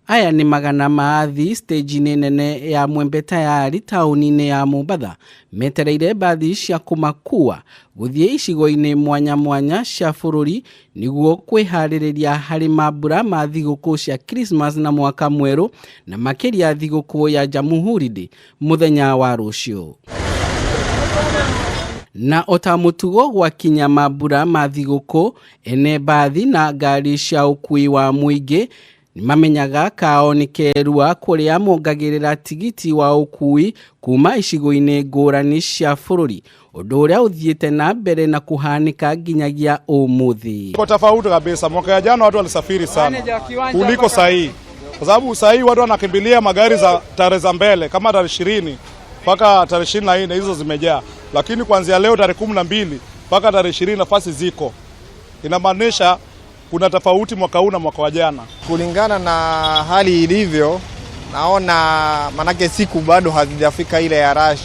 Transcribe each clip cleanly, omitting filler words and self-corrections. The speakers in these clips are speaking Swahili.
Aya ni magana ma athii stage nene ya Mwembe Tayari tauni-inĩ ya Mombatha metereire mbathi cia kumakua guthie icigo-inĩ mwanya mwanya cia bũrũri niguo kwĩharĩrĩria harĩ mambura ma thiguku cia Christmas na mwaka mweru na makĩria thiguku ya Jamuhuri muthenya wa rũciũ. Na ota mutugo gwakinya mambura ma thiguku ene mbathi na ngari cia ũkui wa mũingĩ nimamenyaga kao ni kerua kuria mongagirira tigiti wa ukui kuma icigo-inĩ ngũrani cia bũrũri ũndũ ũrĩa ũthiĩte na mbere na kuhanika nginyagia ũmũthĩ. Kwa tofauti kabisa, mwaka jana watu walisafiri sana kuliko sahi, kwa sababu sahi watu wanakimbilia magari za tarehe za mbele kama tarehe 20 mpaka tarehe 24 hizo zimejaa, lakini kuanzia leo tarehe 12 mpaka tarehe 20 nafasi ziko. Inamaanisha kuna tofauti mwaka huu na mwaka wa jana. Kulingana na hali ilivyo, naona manake siku bado hazijafika ile ya rush.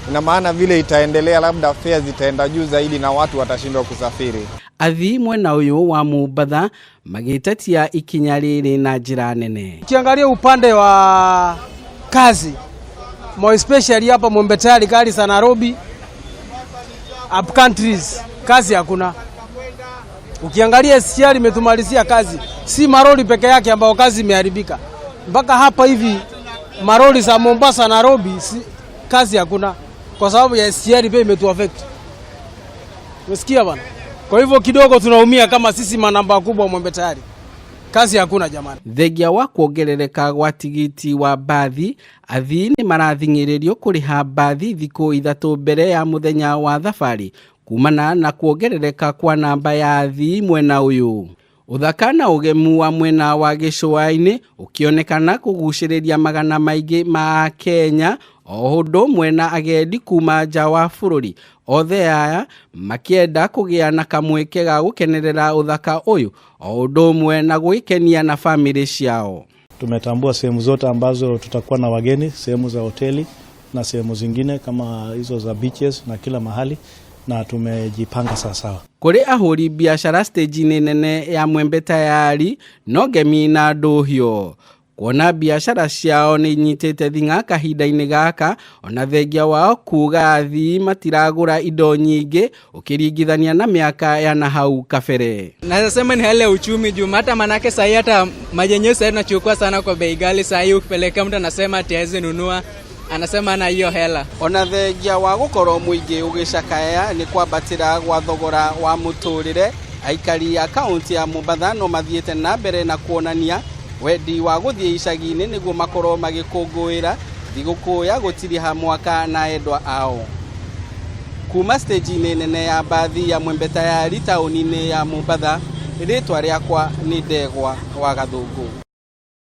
Ina maana vile itaendelea labda fare zitaenda juu zaidi na watu watashindwa kusafiri. Athii mwena uyu wa Mombatha magĩtetia ikinya rĩrĩ na njĩra nene. Ukiangalia upande wa kazi, more especially hapa Mwembe Tayari gari za Nairobi, up countries, kazi hakuna. Ukiangalia SGR imetumalizia kazi, si maroli peke yake ambao kazi imeharibika. Mpaka hapa hivi maroli za Mombasa Nairobi kazi hakuna kwa sababu ya SGR pia imetuaffect. Umesikia bana? Kwa hivyo kidogo tunaumia kama sisi manamba kubwa Mwembe Tayari. Kazi hakuna jamani. Thegia wa kuongerereka gwa tigiti wa mbathi, athii ni marathing'ĩrĩrio kũrĩha mbathi thikũ ithatũ mbere ya muthenya wa thabarĩ kumana na kuongerereka kwa namba ya athii mwena uyu. Uthaka na ugemu wa mwena wa gĩcũa-inĩ ukionekana kugucĩrĩria magana maingĩ ma Kenya o ũndũ mwena agendi kuma nja wa bũrũri. Othe aya makienda kũgĩa na kamweke ga gũkenerera uthaka uyu o ũndũ mwena gwĩkenia na family ciao. Tumetambua sehemu zote ambazo tutakuwa na wageni, sehemu za hoteli na sehemu zingine kama hizo za beaches na kila mahali, na tumejipanga sawa. Kuri ahuri biashara stage nene ya Mwembe Tayari no gemi na ndohio. Kuona biashara ciao ni nyitete thinga kahinda-inĩ gaka, ona thengia wao kuga athii matiragũra indo nyingĩ ukiringithania na miaka ya nahau kabere. Naweza sema ni hali ya uchumi juu, hata manake sahi hata majenyo sasa tunachukua sana kwa bei ghali. Sahi ukipeleka mtu anasema ati hawezi nunua, anasema ana hiyo hela. Ona thengia wa gukorwo muingi ugicakaya ni kwambatira gwa thogora wa muturire, aikari ya kaunti ya Mombatha no mathiete na mbere na kuonania wendi wa guthie icagi-inĩ niguo makorwo magĩkũngũĩra thiguku ya gũtiriha mwaka na endwa ao. Kuma stage nene ya mbathi ya Mwembe Tayari tauni-inĩ ya Mombatha, rĩtwa rĩakwa nĩ Ndegwa wa Gathũngũ.